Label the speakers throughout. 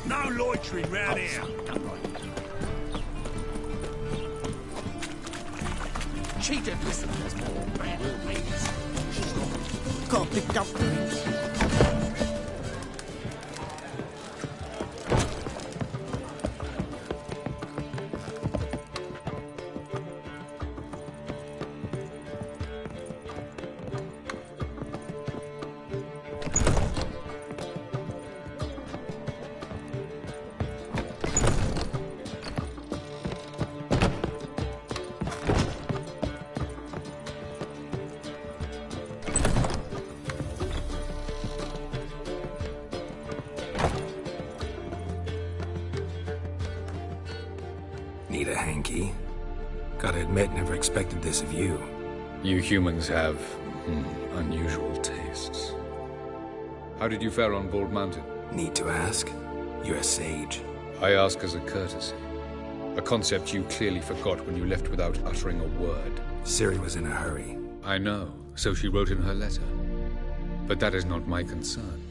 Speaker 1: No loitering round here.
Speaker 2: She did listen to us more, man. Can't pick up things.
Speaker 3: Need a hanky? Gotta admit, never expected this of you.
Speaker 4: You humans have unusual tastes. How did you fare on Bald Mountain?
Speaker 3: Need to ask? You're a sage.
Speaker 4: I ask as a courtesy. A concept you clearly forgot when you left without uttering a word.
Speaker 3: Ciri was in a hurry.
Speaker 4: I know, so she wrote in her letter. But that is not my concern.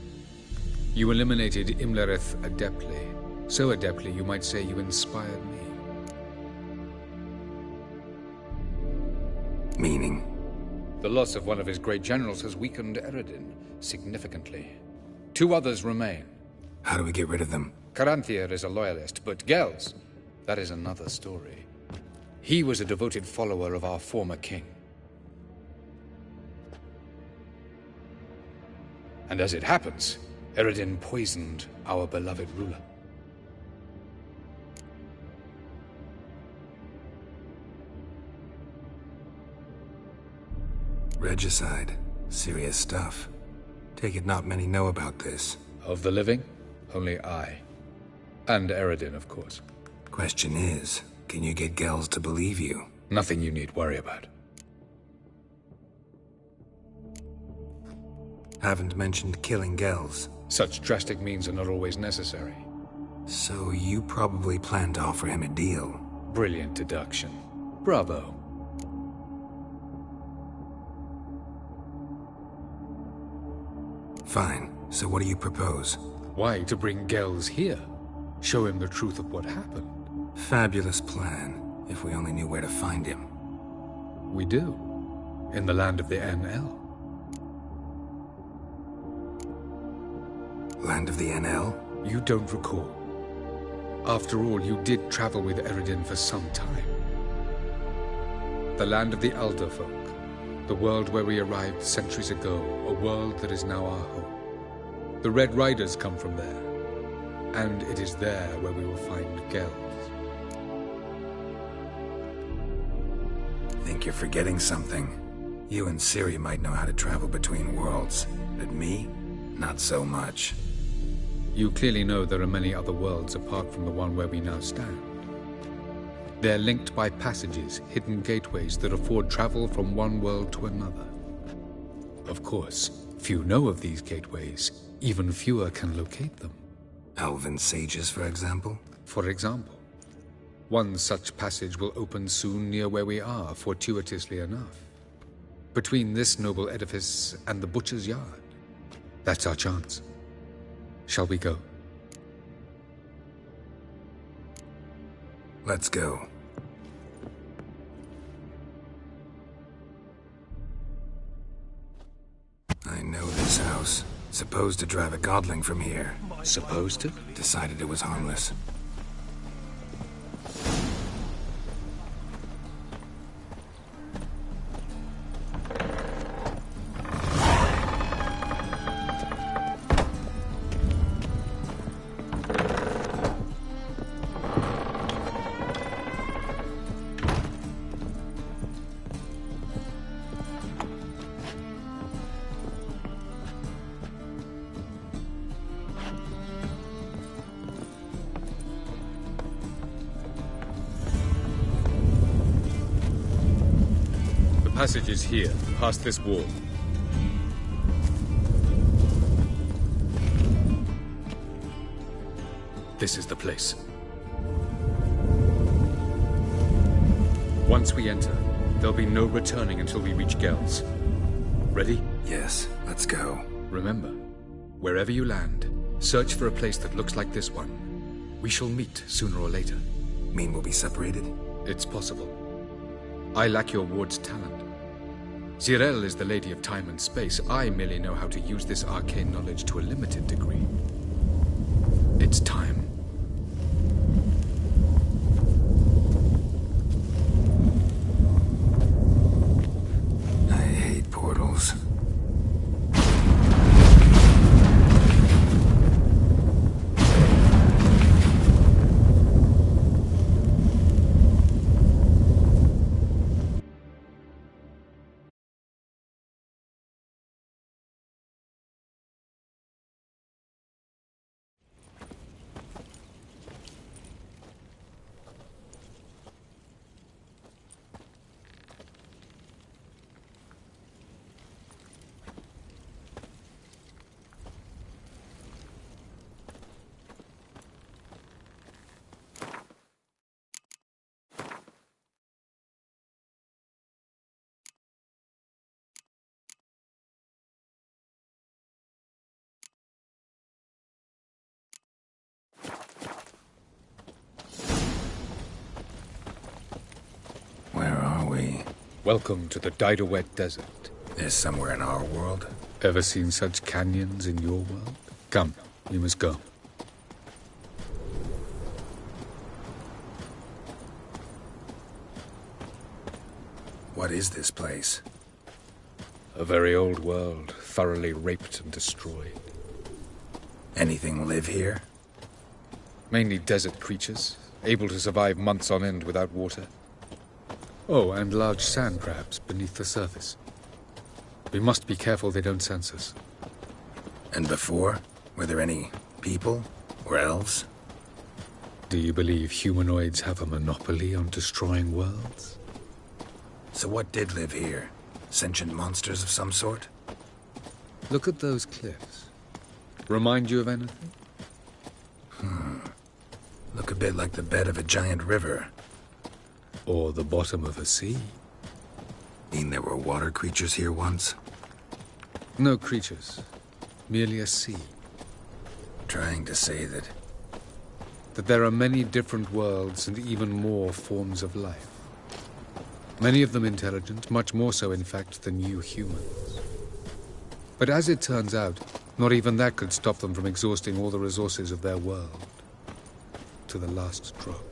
Speaker 4: You eliminated Imlerith adeptly. So adeptly, you might say you inspired me.
Speaker 3: Meaning?
Speaker 4: The loss of one of his great generals has weakened Eredin significantly. 2 others remain.
Speaker 3: How do we get rid of them?
Speaker 4: Caranthir is a loyalist, but Gels, that is another story. He was a devoted follower of our former king. And as it happens, Eredin poisoned our beloved ruler.
Speaker 3: Regicide. Serious stuff. Take it not many know about this.
Speaker 4: Of the living, only I. And Eredin, of course.
Speaker 3: Question is, can you get Gels to believe you?
Speaker 4: Nothing you need worry about.
Speaker 3: Haven't mentioned killing Gels.
Speaker 4: Such drastic means are not always necessary.
Speaker 3: So you probably plan to offer him a deal.
Speaker 4: Brilliant deduction. Bravo.
Speaker 3: Fine. So what do you propose?
Speaker 4: Why, to bring Gels here. Show him the truth of what happened.
Speaker 3: Fabulous plan, if we only knew where to find him.
Speaker 4: We do. In the land of the NL.
Speaker 3: Land of the NL?
Speaker 4: You don't recall. After all, you did travel with Eredin for some time. The land of the Elderfolk. The world where we arrived centuries ago. A world that is now our home. The Red Riders come from there. And it is there where we will find Gels.
Speaker 3: Think you're forgetting something. You and Ciri might know how to travel between worlds, but me? Not so much.
Speaker 4: You clearly know there are many other worlds apart from the one where we now stand. They're linked by passages, hidden gateways that afford travel from one world to another. Of course, few know of these gateways. Even fewer can locate them.
Speaker 3: Elven sages, for example?
Speaker 4: For example. One such passage will open soon near where we are, fortuitously enough. Between this noble edifice and the butcher's yard. That's our chance. Shall we go?
Speaker 3: Let's go. I know this house. Supposed to drive a godling from here.
Speaker 4: Supposed to?
Speaker 3: Decided it was harmless.
Speaker 4: Passage is here, past this wall. This is the place. Once we enter, there'll be no returning until we reach Gels. Ready?
Speaker 3: Yes, let's go.
Speaker 4: Remember, wherever you land, Search for a place that looks like this one. We shall meet sooner or later.
Speaker 3: Mean we'll be separated?
Speaker 4: It's possible. I lack your ward's talent. Zyrel is the Lady of Time and Space. I merely know how to use this arcane knowledge to a limited degree. It's time.
Speaker 3: I hate portals. Where are we?
Speaker 4: Welcome to the Didowet Desert.
Speaker 3: There's somewhere in our world?
Speaker 4: Ever seen such canyons in your world? Come, we must go.
Speaker 3: What is this place?
Speaker 4: A very old world, thoroughly raped and destroyed.
Speaker 3: Anything live here?
Speaker 4: Mainly desert creatures, able to survive months on end without water. Oh, and large sand crabs beneath the surface. We must be careful they don't sense us.
Speaker 3: And before? Were there any people? Or elves?
Speaker 4: Do you believe humanoids have a monopoly on destroying worlds?
Speaker 3: So what did live here? Sentient monsters of some sort?
Speaker 4: Look at those cliffs. Remind you of anything?
Speaker 3: Look a bit like the bed of a giant river.
Speaker 4: Or the bottom of a sea?
Speaker 3: Mean there were water creatures here once?
Speaker 4: No creatures. Merely a sea.
Speaker 3: Trying to say that...
Speaker 4: That there are many different worlds and even more forms of life. Many of them intelligent, much more so, in fact, than you humans. But as it turns out, not even that could stop them from exhausting all the resources of their world. To the last drop.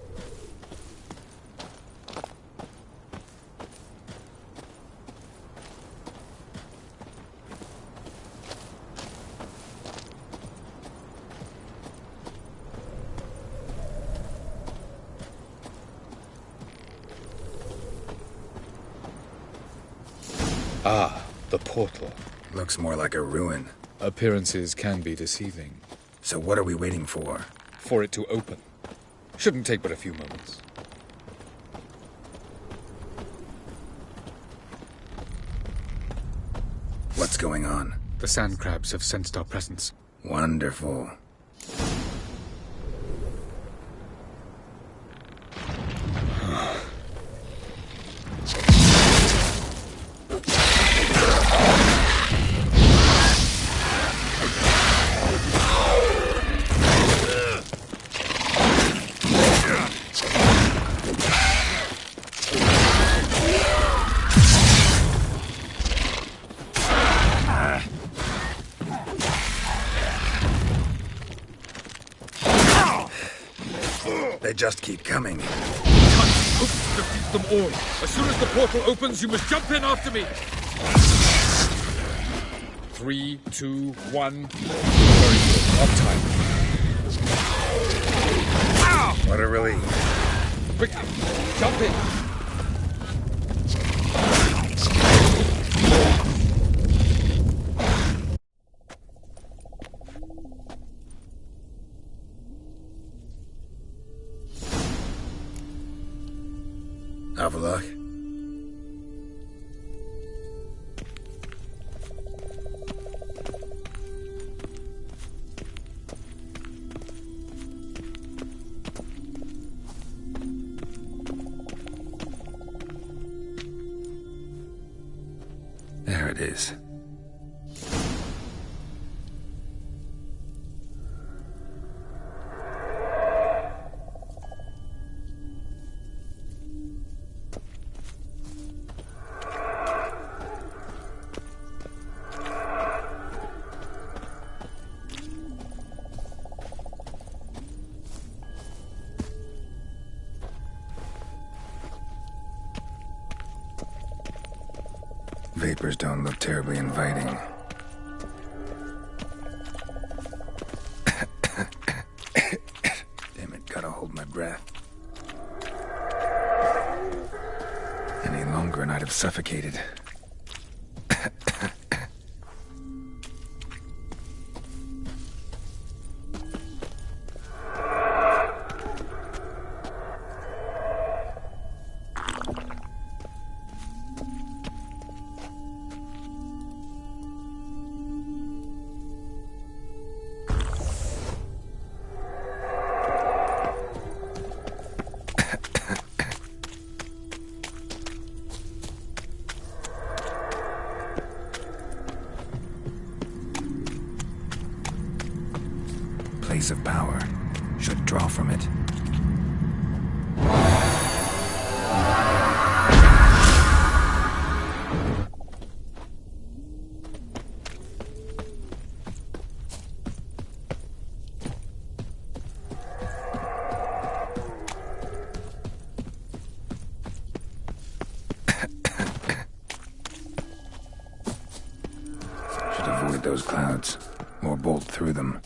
Speaker 4: Ah, the portal.
Speaker 3: Looks more like a ruin.
Speaker 4: Appearances can be deceiving.
Speaker 3: So what are we waiting for?
Speaker 4: For it to open. Shouldn't take but a few moments.
Speaker 3: What's going on?
Speaker 4: The sand crabs have sensed our presence.
Speaker 3: Wonderful. They just keep coming.
Speaker 4: Hope to defeat them all. As soon as the portal opens, you must jump in after me. 3, 2, 1. Very good. On time. Ow!
Speaker 3: What a relief.
Speaker 4: Quickly, jump in.
Speaker 3: Avallac'h? There it is. vapors don't look terribly inviting. Damn it, gotta hold my breath. Any longer and I'd have suffocated. Place of power. Should draw from it. Should avoid those clouds, or bolt through them.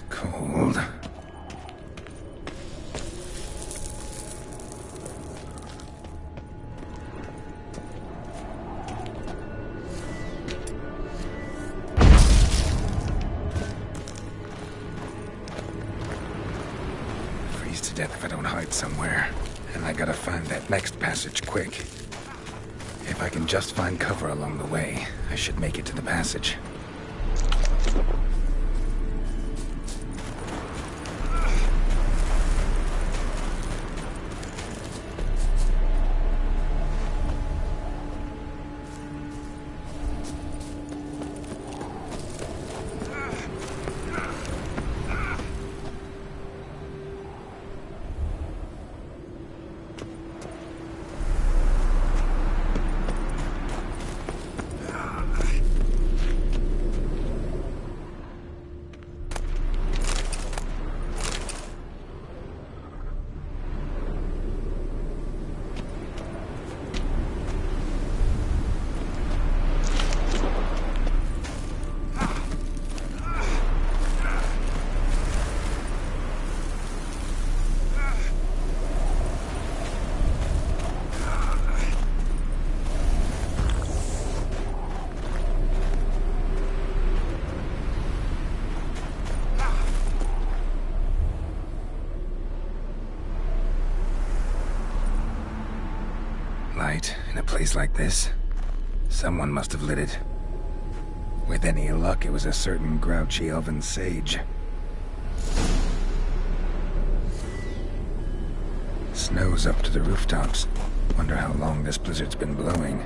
Speaker 3: Cold. Freeze to death if I don't hide somewhere. And I gotta find that next passage quick. If I can just find cover along the way, I should make it to the passage. Light in a place like this. Someone must have lit it. With any luck, it was a certain grouchy elven sage. Snow's up to the rooftops. Wonder how long this blizzard's been blowing.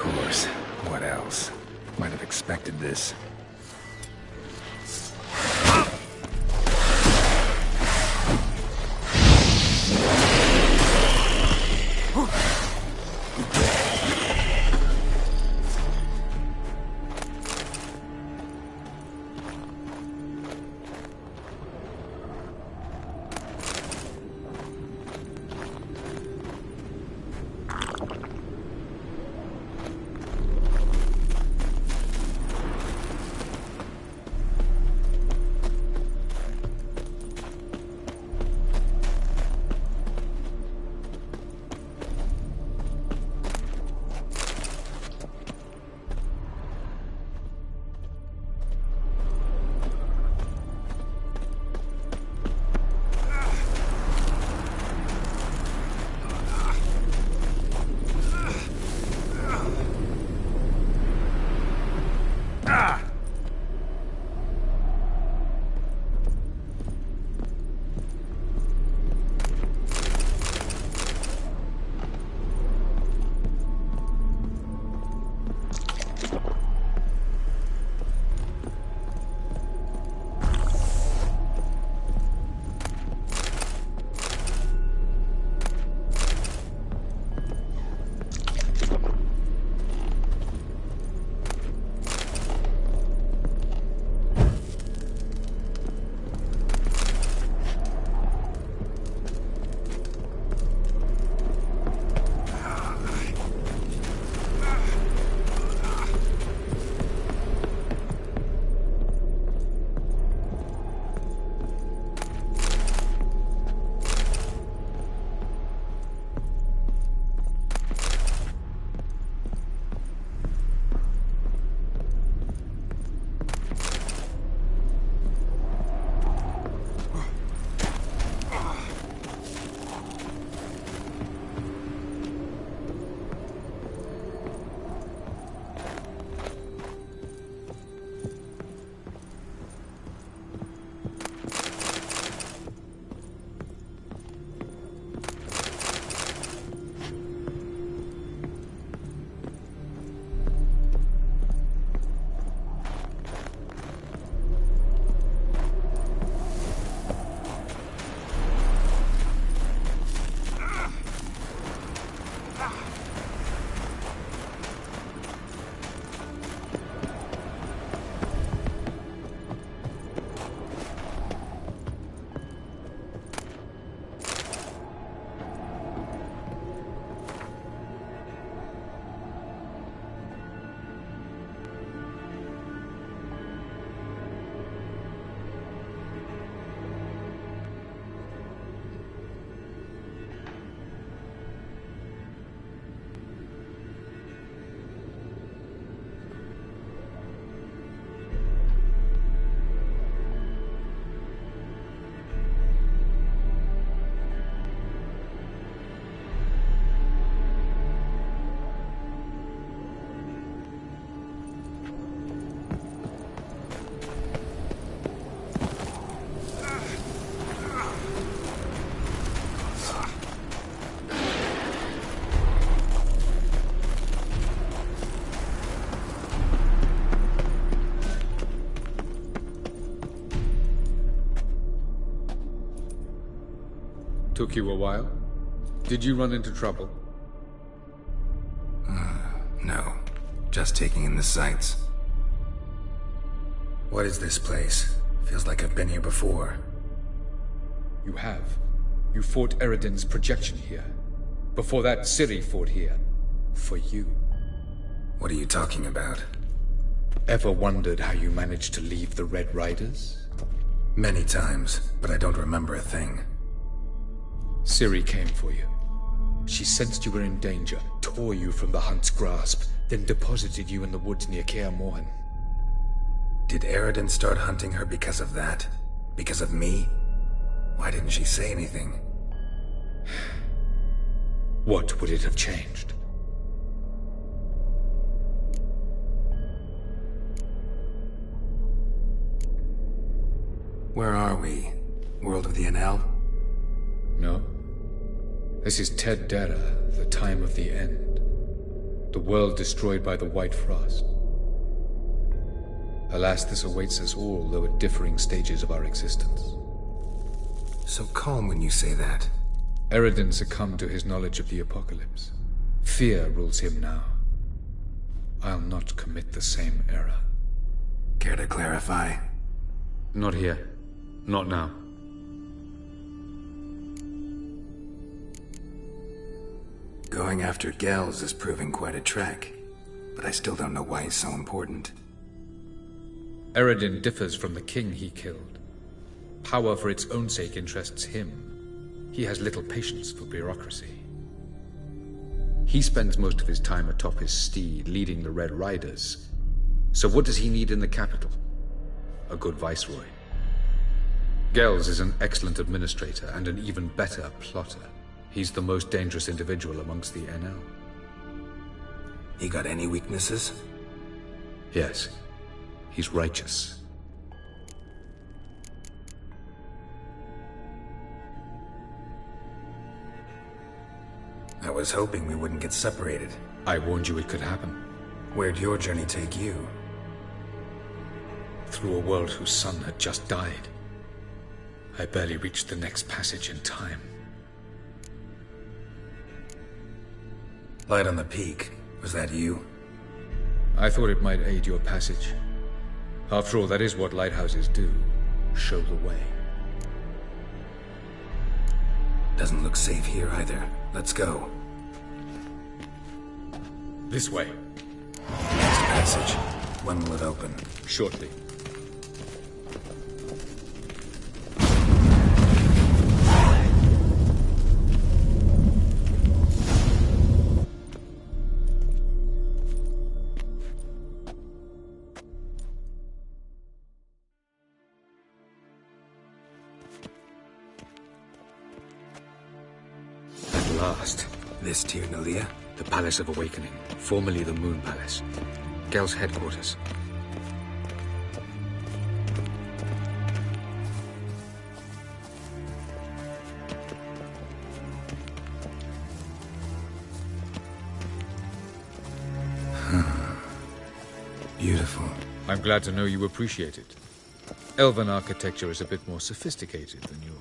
Speaker 3: course. What else? Might have expected this.
Speaker 4: Took you a while? Did you run into trouble?
Speaker 3: No. Just taking in the sights. What is this place? Feels like I've been here before.
Speaker 4: You have. You fought Eridan's projection here. Before that, Ciri fought here. For you.
Speaker 3: What are you talking about?
Speaker 4: Ever wondered how you managed to leave the Red Riders?
Speaker 3: Many times, but I don't remember a thing.
Speaker 4: Ciri came for you. She sensed you were in danger, tore you from the Hunt's grasp, then deposited you in the woods near Kaer Morhen.
Speaker 3: Did Eridan start hunting her because of that? Because of me? Why didn't she say anything?
Speaker 4: What would it have changed?
Speaker 3: Where are we? World of the Enel?
Speaker 4: No. This is Ted Dara, the time of the end. The world destroyed by the White Frost. Alas, this awaits us all, though at differing stages of our existence.
Speaker 3: So calm when you say that.
Speaker 4: Eredin succumbed to his knowledge of the apocalypse. Fear rules him now. I'll not commit the same error.
Speaker 3: Care to clarify?
Speaker 4: Not here. Not now.
Speaker 3: Going after Gels is proving quite a trek, but I still don't know why he's so important.
Speaker 4: Eredin differs from the king he killed. Power for its own sake interests him. He has little patience for bureaucracy. He spends most of his time atop his steed, leading the Red Riders. So what does he need in the capital? A good viceroy. Gels is an excellent administrator and an even better plotter. He's the most dangerous individual amongst the NL.
Speaker 3: He got any weaknesses?
Speaker 4: Yes. He's righteous.
Speaker 3: I was hoping we wouldn't get separated.
Speaker 4: I warned you it could happen.
Speaker 3: Where'd your journey take you?
Speaker 4: Through a world whose son had just died. I barely reached the next passage in time.
Speaker 3: Light on the peak. Was that you?
Speaker 4: I thought it might aid your passage. After all, that is what lighthouses do. Show the way.
Speaker 3: Doesn't look safe here either. Let's go.
Speaker 4: This way.
Speaker 3: Next passage. When will it open?
Speaker 4: Shortly.
Speaker 3: This Tyr Nelia?
Speaker 4: The Palace of Awakening, formerly the Moon Palace. Gel's headquarters.
Speaker 3: Beautiful.
Speaker 4: I'm glad to know you appreciate it. Elven architecture is a bit more sophisticated than yours.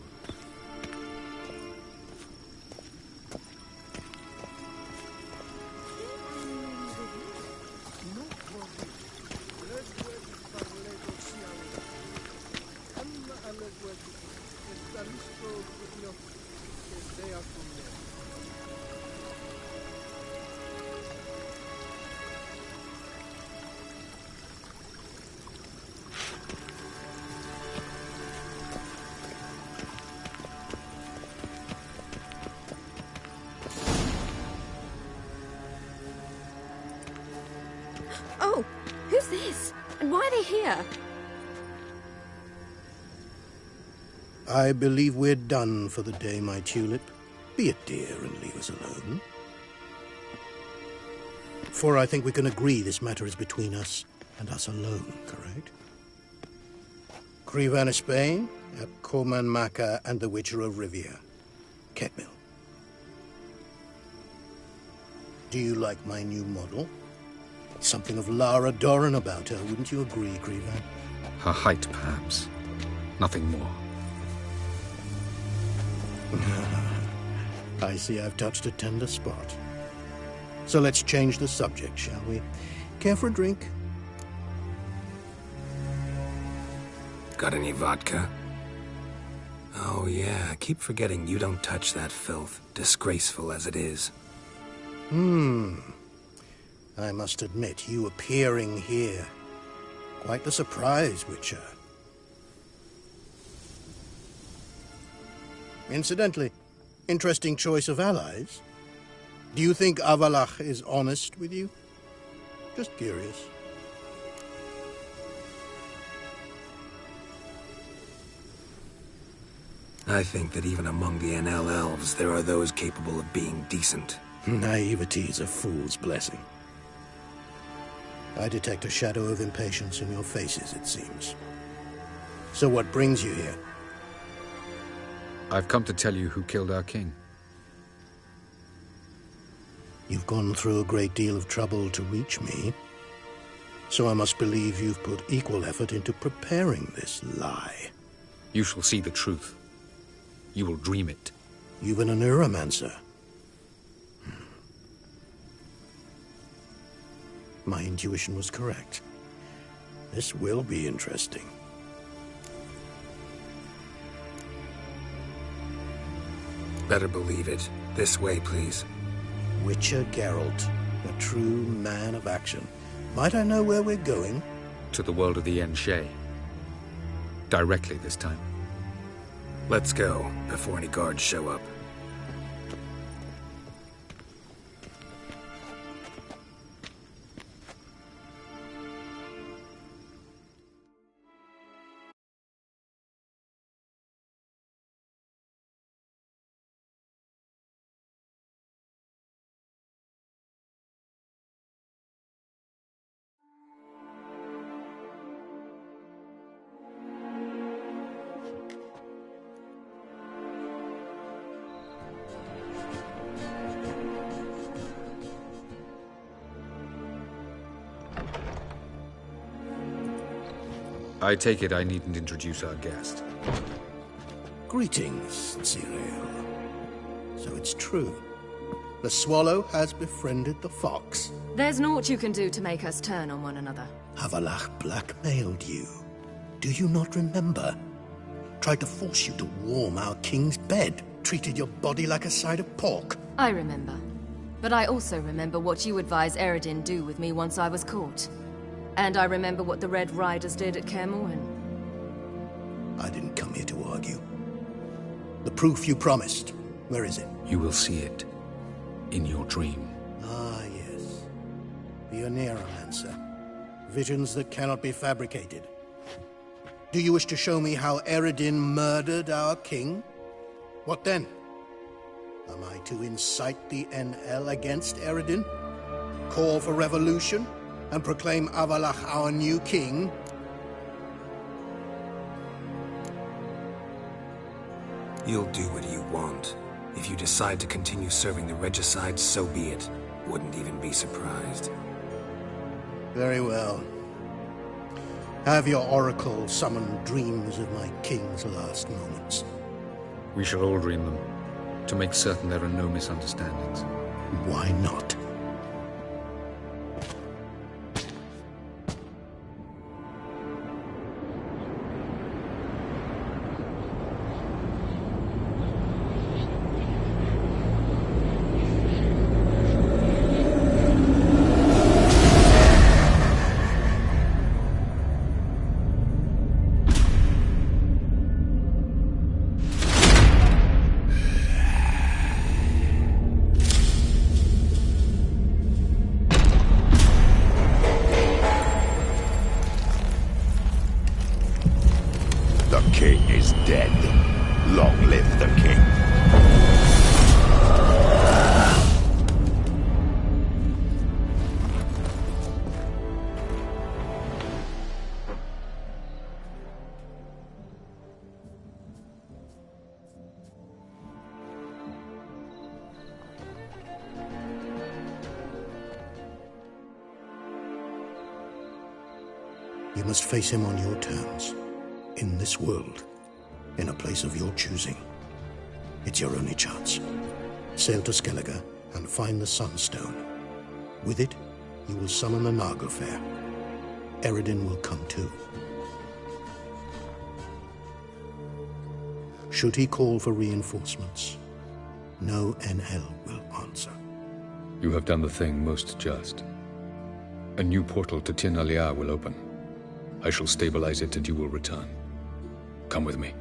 Speaker 5: Oh, who's this? And why are they here?
Speaker 2: I believe we're done for the day, my tulip. Be a dear and leave us alone. For I think we can agree this matter is between us and us alone, correct? Krivan of Spain, at Corman Maka and the Witcher of Rivia. Ketmil. Do you like my new model? Something of Lara Doran about her, wouldn't you agree, Krivan?
Speaker 4: Her height, perhaps. Nothing more.
Speaker 2: I see I've touched a tender spot. So let's change the subject, shall we? Care for a drink?
Speaker 3: Got any vodka? Oh yeah, I keep forgetting you don't touch that filth, disgraceful as it is.
Speaker 2: I must admit, you appearing here, quite the surprise, Witcher. Incidentally, interesting choice of allies. Do you think Avallac'h is honest with you? Just curious.
Speaker 3: I think that even among the NL elves, there are those capable of being decent.
Speaker 2: Naivety is a fool's blessing. I detect a shadow of impatience in your faces, it seems. So what brings you here?
Speaker 4: I've come to tell you who killed our king.
Speaker 2: You've gone through a great deal of trouble to reach me, so I must believe you've put equal effort into preparing this lie.
Speaker 4: You shall see the truth. You will dream it.
Speaker 2: You've been a neuromancer. My intuition was correct. This will be interesting.
Speaker 3: Better believe it. This way, please.
Speaker 2: Witcher Geralt, a true man of action. Might I know where we're going?
Speaker 4: To the world of the Yen Shay. Directly this time.
Speaker 3: Let's go, before any guards show up.
Speaker 4: I take it I needn't introduce our guest.
Speaker 2: Greetings, Cyril. So it's true. The swallow has befriended the fox.
Speaker 5: There's naught you can do to make us turn on one another.
Speaker 2: Avallac'h blackmailed you. Do you not remember? Tried to force you to warm our king's bed. Treated your body like a side of pork.
Speaker 5: I remember. But I also remember what you advised Eredin do with me once I was caught. And I remember what the Red Riders did at Kaer Morhen.
Speaker 2: I didn't come here to argue. The proof you promised, where is it?
Speaker 4: You will see it. In your dream.
Speaker 2: Ah, yes. The Oneiromancer. Visions that cannot be fabricated. Do you wish to show me how Eredin murdered our king? What then? Am I to incite the NL against Eredin? Call for revolution? And proclaim Avallac'h our new king?
Speaker 3: You'll do what you want. If you decide to continue serving the regicide, so be it. Wouldn't even be surprised.
Speaker 2: Very well. Have your oracle summon dreams of my king's last moments.
Speaker 4: We shall all dream them, to make certain there are no misunderstandings.
Speaker 2: Why not? You must face him on your terms. In this world. In a place of your choosing. It's your only chance. Sail to Skellige and find the Sunstone. With it, you will summon the Naglfar. Eredin will come too. Should he call for reinforcements, no NL will answer.
Speaker 4: You have done the thing most just. A new portal to Tir na Liar will open. I shall stabilize it and you will return. Come with me.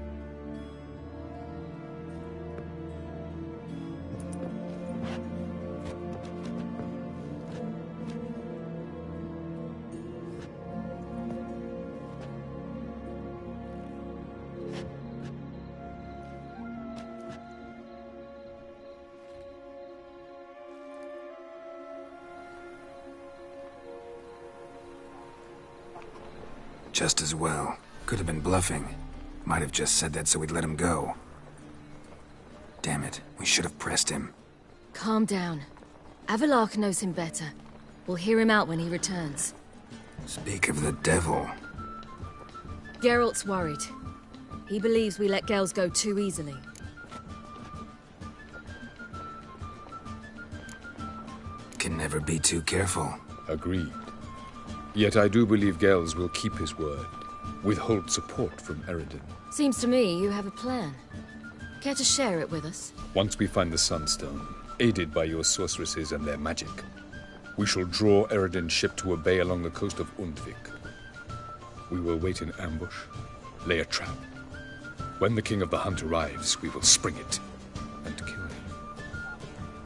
Speaker 3: Just as well. Could have been bluffing. Might have just said that so we'd let him go. Damn it, we should have pressed him.
Speaker 5: Calm down. Avalok knows him better. We'll hear him out when he returns.
Speaker 3: Speak of the devil.
Speaker 5: Geralt's worried. He believes we let Gales go too easily.
Speaker 3: Can never be too careful.
Speaker 4: Agreed. Yet I do believe Gales will keep his word. Withhold support from Eredin.
Speaker 5: Seems to me you have a plan. Care to share it with us?
Speaker 4: Once we find the Sunstone, aided by your sorceresses and their magic, we shall draw Eredin's ship to a bay along the coast of Undvik. We will wait in ambush, lay a trap. When the King of the Hunt arrives, we will spring it and kill him.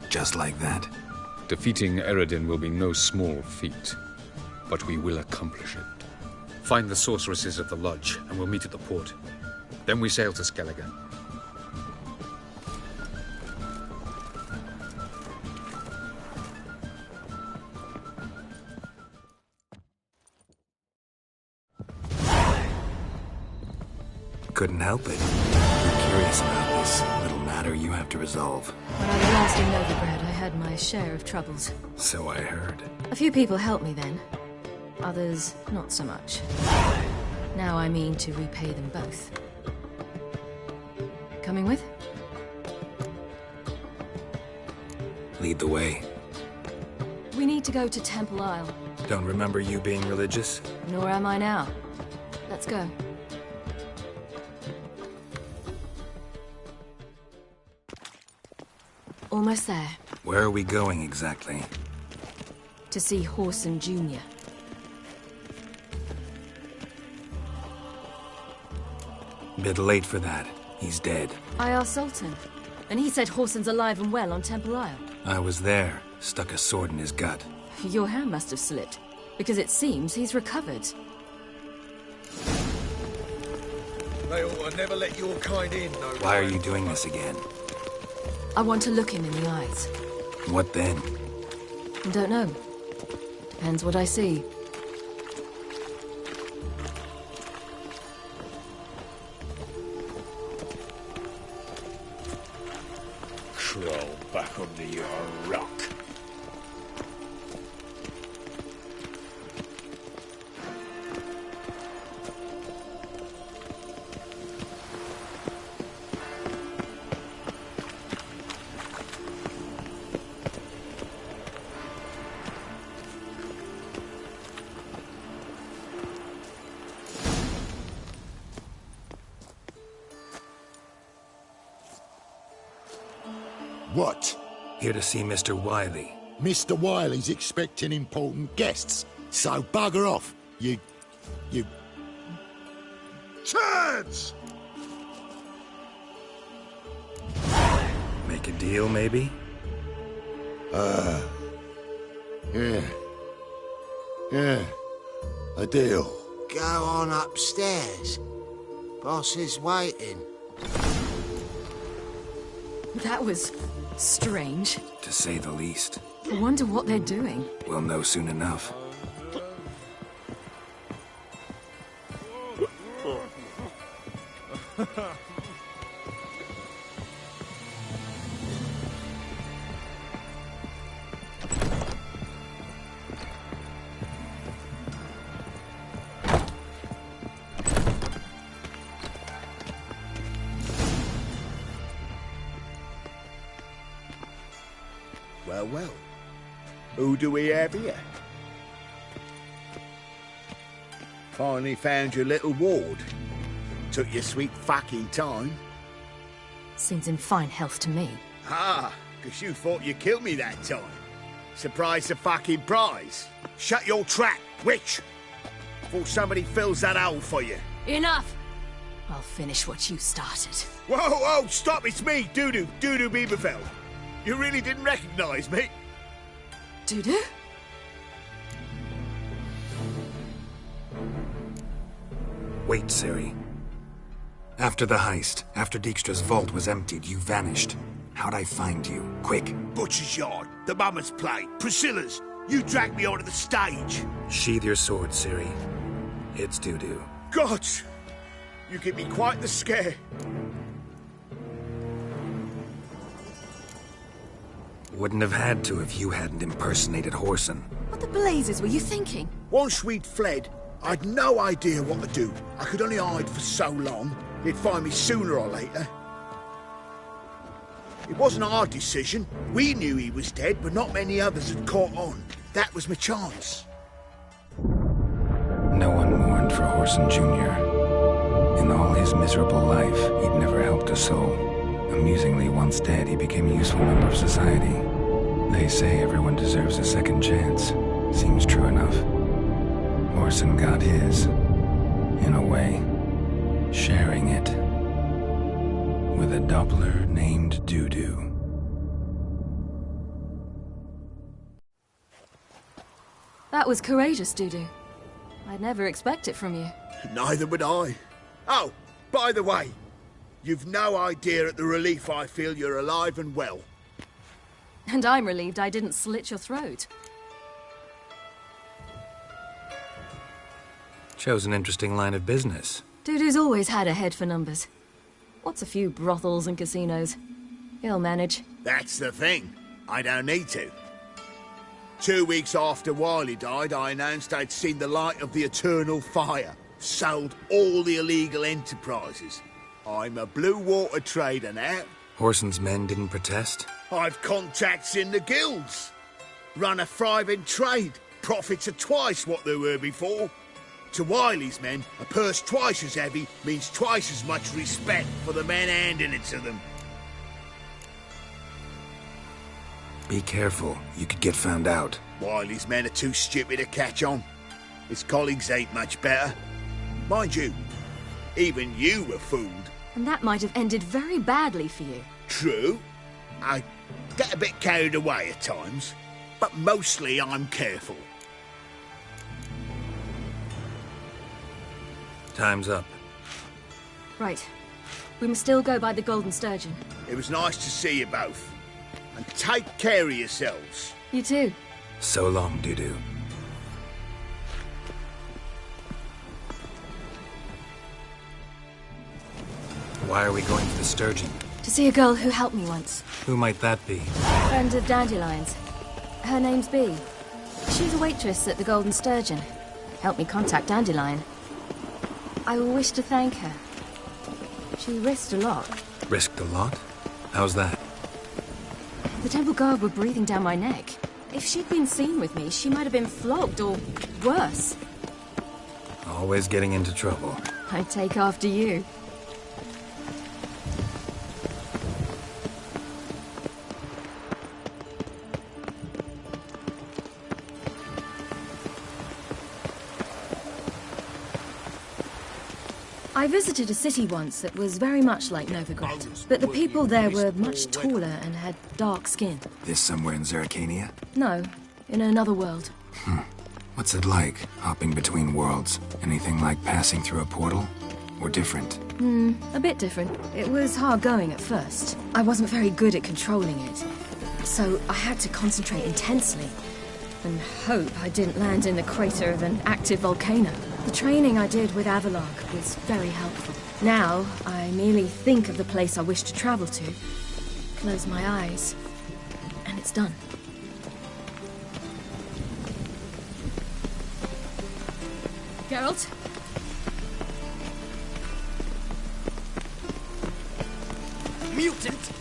Speaker 3: Just like that?
Speaker 4: Defeating Eredin will be no small feat, but we will accomplish it. Find the sorceresses at the lodge, and we'll meet at the port. Then we sail to Skellige.
Speaker 3: Couldn't help it. I'm curious about this little matter you have to resolve.
Speaker 5: When I was last in Novigrad, I had my share of troubles.
Speaker 3: So I heard.
Speaker 5: A few people helped me then. Others, not so much. Now I mean to repay them both. Coming with?
Speaker 3: Lead the way.
Speaker 5: We need to go to Temple Isle.
Speaker 3: Don't remember you being religious?
Speaker 5: Nor am I now. Let's go. Almost there.
Speaker 3: Where are we going exactly?
Speaker 5: To see Whoreson Jr.
Speaker 3: Bit late for that. He's dead.
Speaker 5: I asked Sultan, and he said Whoreson's alive and well on Temple Isle.
Speaker 3: I was there. Stuck a sword in his gut.
Speaker 5: Your hand must have slipped, because it seems he's recovered.
Speaker 1: They ought to never let your kind in, no.
Speaker 3: Why are you doing this again?
Speaker 5: I want to look him in the eyes.
Speaker 3: What then?
Speaker 5: I don't know. Depends what I see.
Speaker 1: Crawl back under your rock.
Speaker 6: What?
Speaker 3: Here to see Mr. Wiley.
Speaker 6: Mr. Wiley's expecting important guests, so bugger off, you... Turds!
Speaker 3: Make a deal, maybe?
Speaker 6: Yeah, a deal.
Speaker 7: Go on upstairs. Boss is waiting.
Speaker 5: That was strange.
Speaker 3: To say the least.
Speaker 5: I wonder what they're doing.
Speaker 3: We'll know soon enough.
Speaker 1: Well. Who do we have here? Finally found your little ward. Took your sweet fucking time.
Speaker 5: Seems in fine health to me.
Speaker 1: Ah, because you thought you killed me that time. Surprise the fucking prize. Shut your trap, witch! Before somebody fills that hole for you.
Speaker 5: Enough! I'll finish what you started.
Speaker 1: Whoa, stop, it's me, Dudu Bieberfeld. You really didn't recognize me?
Speaker 5: Dudu?
Speaker 3: Wait, Ciri. After the heist, after Dijkstra's vault was emptied, you vanished. How'd I find you? Quick.
Speaker 1: Butcher's Yard, the Mama's Plate, Priscilla's. You dragged me onto the stage.
Speaker 3: Sheathe your sword, Ciri. It's Dudu.
Speaker 1: Gods! You give me quite the scare.
Speaker 3: Wouldn't have had to if you hadn't impersonated Whoreson.
Speaker 5: What the blazes were you thinking?
Speaker 1: Once we'd fled, I'd no idea what to do. I could only hide for so long. He'd find me sooner or later. It wasn't our decision. We knew he was dead, but not many others had caught on. That was my chance.
Speaker 3: No one mourned for Whoreson Jr. In all his miserable life, he'd never helped a soul. Amusingly, once dead, he became a useful member of society. They say everyone deserves a second chance. Seems true enough. Whoreson got his, in a way, sharing it with a Doppler named Dudu.
Speaker 5: That was courageous, Dudu. I'd never expect it from you.
Speaker 1: Neither would I. Oh, by the way, you've no idea at the relief I feel you're alive and well.
Speaker 5: And I'm relieved I didn't slit your throat.
Speaker 3: Chose an interesting line of business.
Speaker 5: Dudu's always had a head for numbers. What's a few brothels and casinos? He'll manage.
Speaker 1: That's the thing. I don't need to. 2 weeks after Wiley died, I announced I'd seen the light of the eternal fire. Sold all the illegal enterprises. I'm a blue water trader now.
Speaker 3: Whoreson's men didn't protest?
Speaker 1: I've contacts in the guilds. Run a thriving trade. Profits are twice what they were before. To Wiley's men, a purse twice as heavy means twice as much respect for the men handing it to them.
Speaker 3: Be careful. You could get found out.
Speaker 1: Wiley's men are too stupid to catch on. His colleagues ain't much better. Mind you, even you were fooled.
Speaker 5: And that might have ended very badly for you.
Speaker 1: True. I get a bit carried away at times, but mostly I'm careful.
Speaker 3: Time's up.
Speaker 5: Right. We must still go by the Golden Sturgeon.
Speaker 1: It was nice to see you both. And take care of yourselves.
Speaker 5: You too.
Speaker 3: So long, Dudu. Why are we going to the Sturgeon?
Speaker 5: To see a girl who helped me once.
Speaker 3: Who might that be?
Speaker 5: Friend of Dandelion's. Her name's Bee. She's a waitress at the Golden Sturgeon. Helped me contact Dandelion. I wish to thank her. She risked a lot.
Speaker 3: Risked a lot? How's that?
Speaker 5: The Temple Guard were breathing down my neck. If she'd been seen with me, she might have been flogged or worse.
Speaker 3: Always getting into trouble.
Speaker 5: I'd take after you. I visited a city once that was very much like Novigrad, but the people there were much taller and had dark skin.
Speaker 3: This somewhere in Zerrikania?
Speaker 5: No, in another world.
Speaker 3: What's it like, hopping between worlds? Anything like passing through a portal? Or different?
Speaker 5: A bit different. It was hard going at first. I wasn't very good at controlling it, so I had to concentrate intensely and hope I didn't land in the crater of an active volcano. The training I did with Avalok was very helpful. Now, I merely think of the place I wish to travel to, close my eyes, and it's done. Geralt?
Speaker 8: Mutant!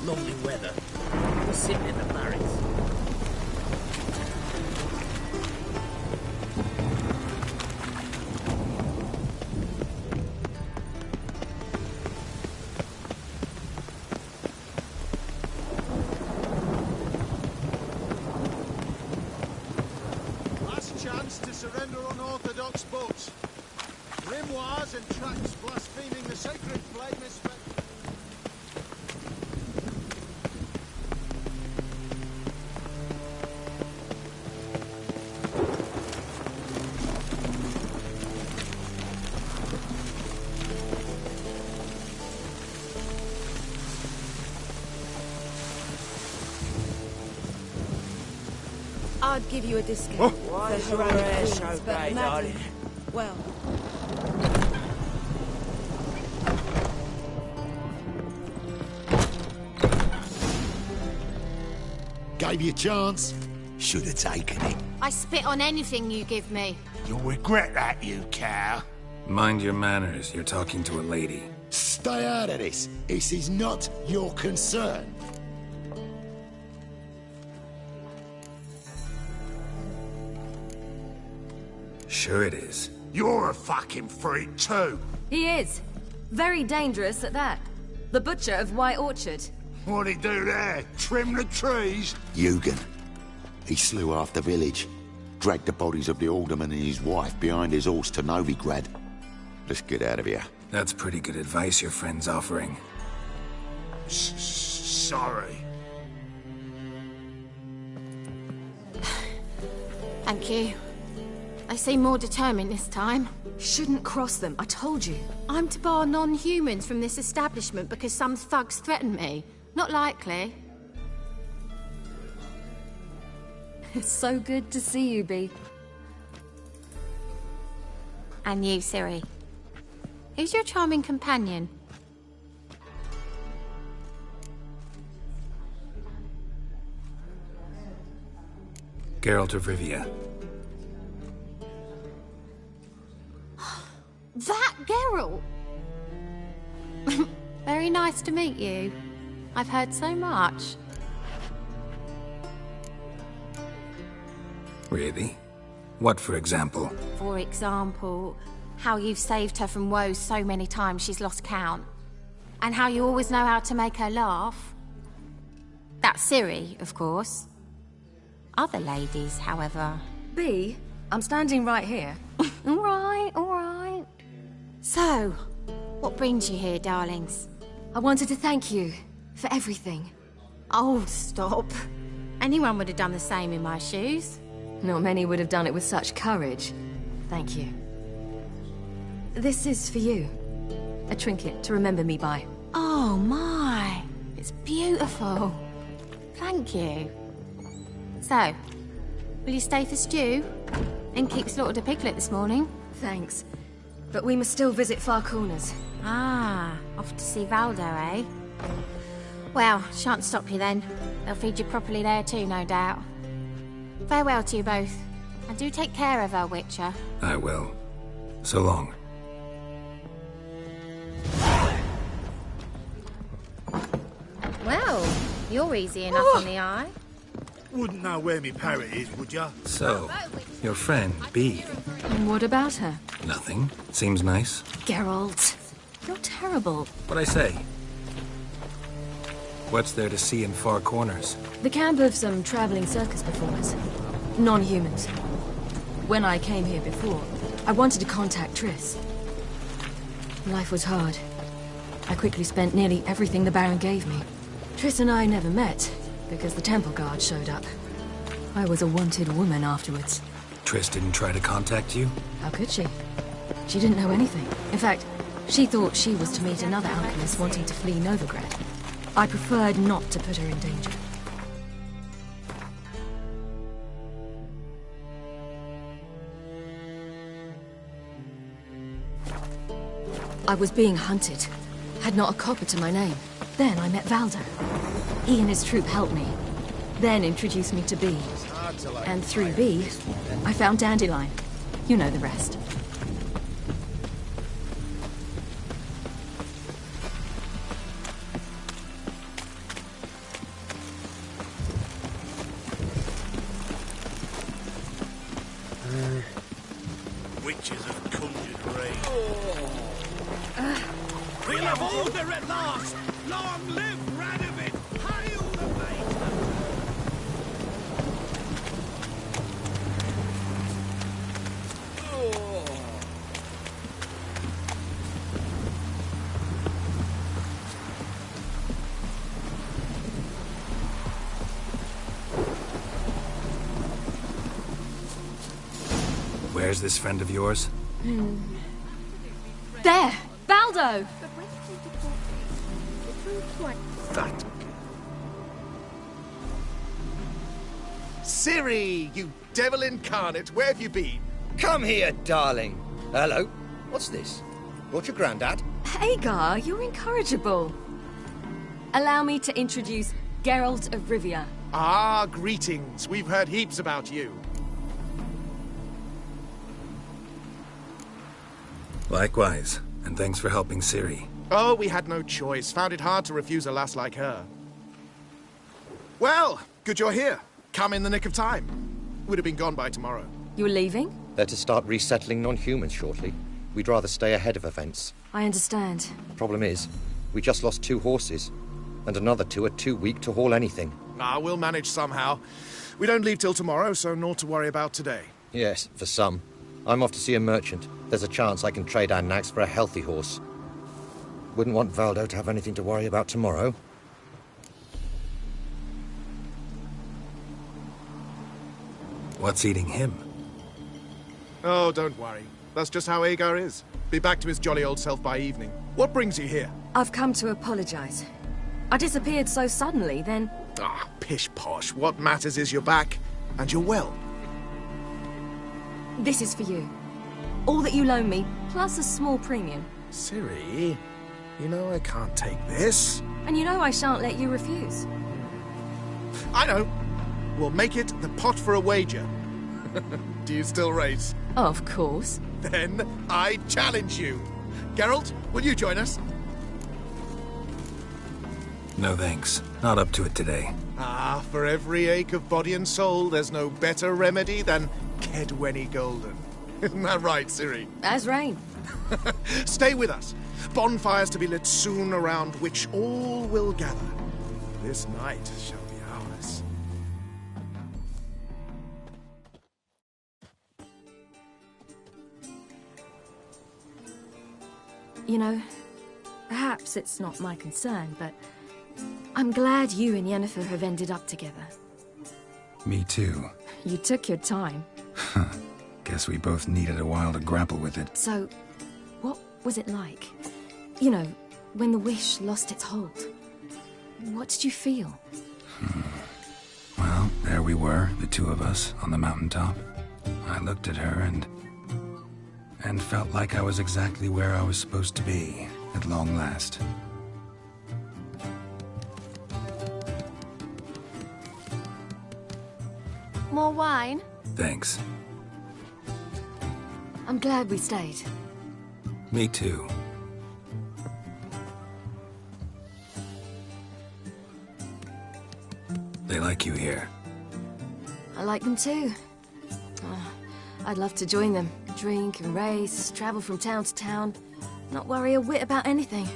Speaker 8: Lovely weather. We're sitting in the barracks.
Speaker 9: Last chance to surrender unorthodox boats. Grimoires and tracts blaspheming the sacred flame is...
Speaker 10: I'd give you a discount.
Speaker 8: Why is your hair so grey, darling?
Speaker 10: Well,
Speaker 6: Gave you a chance. Should have taken it.
Speaker 10: I spit on anything you give me.
Speaker 6: You'll regret that, you cow.
Speaker 3: Mind your manners, you're talking to a lady.
Speaker 6: Stay out of this. This is not your concern.
Speaker 3: Sure it is.
Speaker 6: You're a fucking freak too.
Speaker 5: He is. Very dangerous at that. The butcher of White Orchard.
Speaker 6: What'd he do there? Trim the trees? Eugen. He slew half the village. Dragged the bodies of the alderman and his wife behind his horse to Novigrad. Let's get out of here.
Speaker 3: That's pretty good advice your friend's offering.
Speaker 6: Sorry.
Speaker 10: Thank you. They seem more determined this time.
Speaker 5: Shouldn't cross them, I told you.
Speaker 10: I'm to bar non-humans from this establishment because some thugs threaten me. Not likely.
Speaker 5: It's so good to see you, Bee.
Speaker 10: And you, Ciri. Who's your charming companion?
Speaker 3: Geralt of Rivia.
Speaker 10: That Geralt! Very nice to meet you. I've heard so much.
Speaker 3: Really? What, for example?
Speaker 10: For example, how you've saved her from woes so many times she's lost count. And how you always know how to make her laugh. That's Ciri, of course. Other ladies, however...
Speaker 5: Bee, I'm standing right here.
Speaker 10: All right. So, what brings you here, darlings?
Speaker 5: I wanted to thank you for everything.
Speaker 10: Oh, stop. Anyone would have done the same in my shoes.
Speaker 5: Not many would have done it with such courage. Thank you. This is for you. A trinket to remember me by.
Speaker 10: Oh, my. It's beautiful. Thank you. So, will you stay for stew? And keep slaughtered a piglet this morning?
Speaker 5: Thanks. But we must still visit Far Corners.
Speaker 10: Ah, off to see Valdo, eh? Well, shan't stop you then. They'll feed you properly there too, no doubt. Farewell to you both. And do take care of her, Witcher.
Speaker 3: I will. So long.
Speaker 10: Well, you're easy enough on the eye.
Speaker 6: Wouldn't know where me parrot is, would ya?
Speaker 3: So, your friend, Bee.
Speaker 5: And what about her?
Speaker 3: Nothing. Seems nice.
Speaker 5: Geralt, you're terrible.
Speaker 3: What'd I say? What's there to see in Far Corners?
Speaker 5: The camp of some traveling circus performers. Non-humans. When I came here before, I wanted to contact Triss. Life was hard. I quickly spent nearly everything the Baron gave me. Triss and I never met, because the Temple Guard showed up. I was a wanted woman afterwards.
Speaker 3: Triss didn't try to contact you?
Speaker 5: How could she? She didn't know anything. In fact, she thought she was to meet another alchemist wanting to flee Novigrad. I preferred not to put her in danger. I was being hunted. Had not a copper to my name. Then I met Valdo. He and his troop helped me. Then introduced me to Bee. And through Bee, I found Dandelion. You know the rest.
Speaker 9: Witches have conjured rain. We'll have order at last! Long live Radovid! Hail the Maester!
Speaker 3: Where's this friend of yours?
Speaker 5: There! Baldo!
Speaker 6: That.
Speaker 11: Ciri, you devil incarnate, where have you been?
Speaker 12: Come here, darling. Hello. What's this? Brought your granddad?
Speaker 5: Hagar, you're incorrigible. Allow me to introduce Geralt of Rivia,
Speaker 11: Ah, greetings. We've heard heaps about you.
Speaker 3: Likewise, and thanks for helping Ciri.
Speaker 11: Oh, we had no choice. Found it hard to refuse a lass like her. Well, good you're here. Come in the nick of time. Would have been gone by tomorrow.
Speaker 5: You're leaving?
Speaker 12: They're to start resettling non-humans shortly. We'd rather stay ahead of events.
Speaker 5: I understand.
Speaker 12: Problem is, we just lost 2 horses, and another 2 are too weak to haul anything.
Speaker 11: Ah, we'll manage somehow. We don't leave till tomorrow, so naught to worry about today.
Speaker 12: Yes, for some. I'm off to see a merchant. There's a chance I can trade our nags for a healthy horse. Wouldn't want Valdo to have anything to worry about tomorrow.
Speaker 3: What's eating him?
Speaker 11: Oh, don't worry. That's just how Agar is. Be back to his jolly old self by evening. What brings you here?
Speaker 5: I've come to apologize. I disappeared so suddenly, then...
Speaker 11: Ah, pish-posh. What matters is you're back, and you're well.
Speaker 5: This is for you. All that you loan me, plus a small premium.
Speaker 11: Ciri, you know I can't take this.
Speaker 5: And you know I shan't let you refuse.
Speaker 11: I know. We'll make it the pot for a wager. Do you still race?
Speaker 5: Of course.
Speaker 11: Then I challenge you. Geralt, will you join us?
Speaker 3: No thanks. Not up to it today.
Speaker 11: Ah, for every ache of body and soul, there's no better remedy than Kedwenny Golden. Isn't that right, Ciri?
Speaker 5: As rain.
Speaker 11: Stay with us. Bonfires to be lit soon, around which all will gather. This night shall be ours.
Speaker 5: You know, perhaps it's not my concern, but I'm glad you and Yennefer have ended up together.
Speaker 3: Me too.
Speaker 5: You took your time.
Speaker 3: Guess we both needed a while to grapple with it.
Speaker 5: So, what was it like? You know, when the wish lost its hold. What did you feel?
Speaker 3: Well, there we were, the 2 of us, on the mountaintop. I looked at her and felt like I was exactly where I was supposed to be, at long last.
Speaker 10: More wine?
Speaker 3: Thanks.
Speaker 5: I'm glad we stayed.
Speaker 3: Me too. They like you here.
Speaker 5: I like them too. I'd love to join them. Drink and race, travel from town to town. Not worry a whit about anything.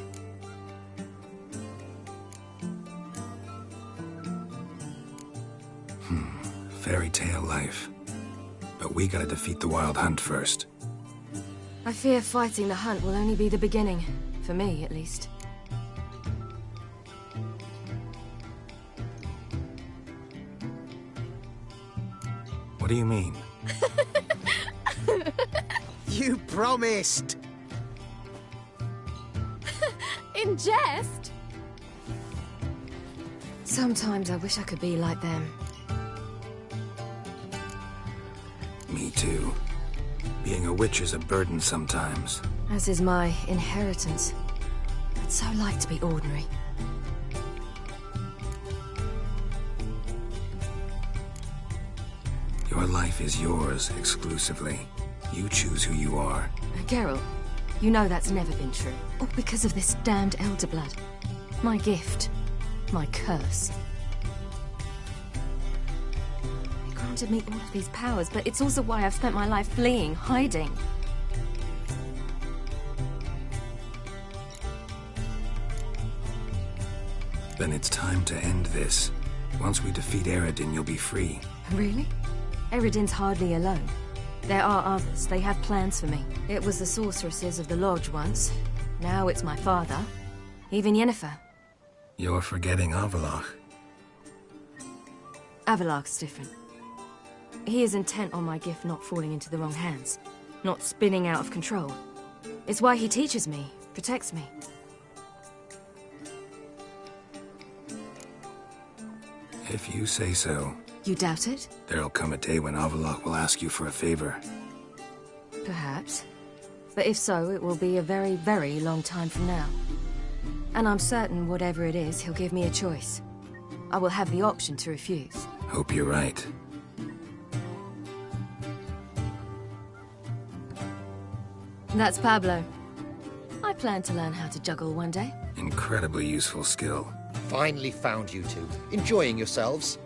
Speaker 3: Fairy tale life. But we gotta defeat the Wild Hunt first.
Speaker 5: I fear fighting the hunt will only be the beginning. For me, at least.
Speaker 3: What do you mean?
Speaker 7: You promised!
Speaker 10: In jest?
Speaker 5: Sometimes I wish I could be like them.
Speaker 3: Me too. Being a witch is a burden sometimes.
Speaker 5: As is my inheritance. I'd so like to be ordinary.
Speaker 3: Your life is yours exclusively. You choose who you are.
Speaker 5: Geralt, you know that's never been true. All because of this damned Elder Blood. My gift. My curse. It granted me all of these powers, but it's also why I've spent my life fleeing, hiding.
Speaker 3: Then it's time to end this. Once we defeat Eredin, you'll be free.
Speaker 5: Really? Eredin's hardly alone. There are others. They have plans for me. It was the sorceresses of the Lodge once. Now it's my father. Even Yennefer.
Speaker 3: You're forgetting Avallac'h.
Speaker 5: Avallac'h's different. He is intent on my gift not falling into the wrong hands. Not spinning out of control. It's why he teaches me, protects me.
Speaker 3: If you say so.
Speaker 5: You doubt it?
Speaker 3: There'll come a day when Avallac'h will ask you for a favor.
Speaker 5: Perhaps. But if so, it will be a very, very long time from now. And I'm certain whatever it is, he'll give me a choice. I will have the option to refuse.
Speaker 3: Hope you're right.
Speaker 5: That's Pablo. I plan to learn how to juggle one day.
Speaker 3: Incredibly useful skill.
Speaker 12: Finally found you two. Enjoying yourselves?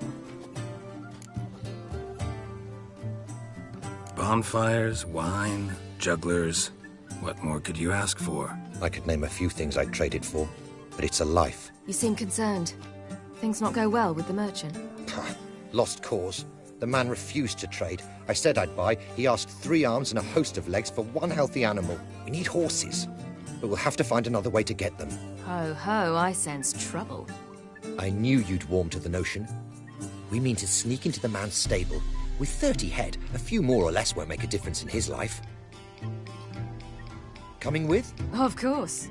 Speaker 3: Bonfires, wine, jugglers. What more could you ask for?
Speaker 12: I could name a few things I'd trade it for, but it's a life.
Speaker 5: You seem concerned. Things not go well with the merchant?
Speaker 12: Lost cause. The man refused to trade. I said I'd buy. He asked 3 arms and a host of legs for 1 healthy animal. We need horses, but we'll have to find another way to get them.
Speaker 5: Ho ho, I sense trouble.
Speaker 12: I knew you'd warm to the notion. We mean to sneak into the man's stable. With 30 head, a few more or less won't make a difference in his life. Coming with?
Speaker 5: Of course.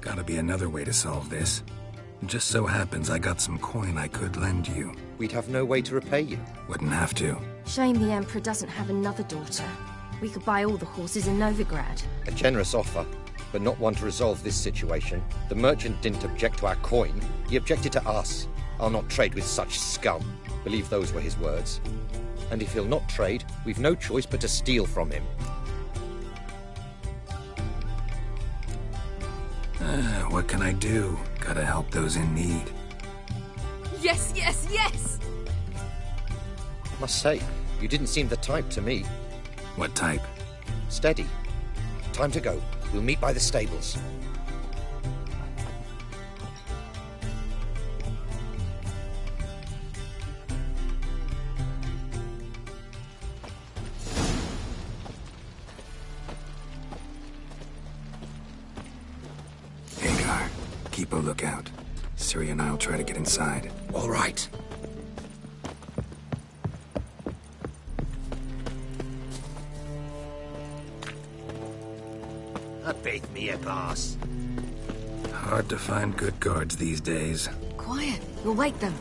Speaker 3: Gotta be another way to solve this. Just so happens I got some coin I could lend you.
Speaker 12: We'd have no way to repay you.
Speaker 3: Wouldn't have to.
Speaker 5: Shame the Emperor doesn't have another daughter. We could buy all the horses in Novigrad.
Speaker 12: A generous offer, but not one to resolve this situation. The merchant didn't object to our coin. He objected to us. I'll not trade with such scum. Believe those were his words. And if he'll not trade, we've no choice but to steal from him.
Speaker 3: What can I do? Gotta help those in need.
Speaker 5: Yes, yes, yes!
Speaker 12: Must say, you didn't seem the type to me.
Speaker 3: What type?
Speaker 12: Steady. Time to go. We'll meet by the stables.
Speaker 3: Hagar, keep a lookout. Ciri and I'll try to get inside.
Speaker 12: All right.
Speaker 7: Beat me a boss.
Speaker 3: Hard to find good guards these days.
Speaker 5: Quiet. We'll wake them.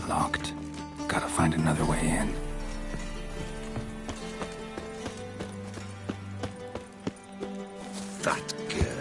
Speaker 3: Locked. Gotta find another way in.
Speaker 7: That girl.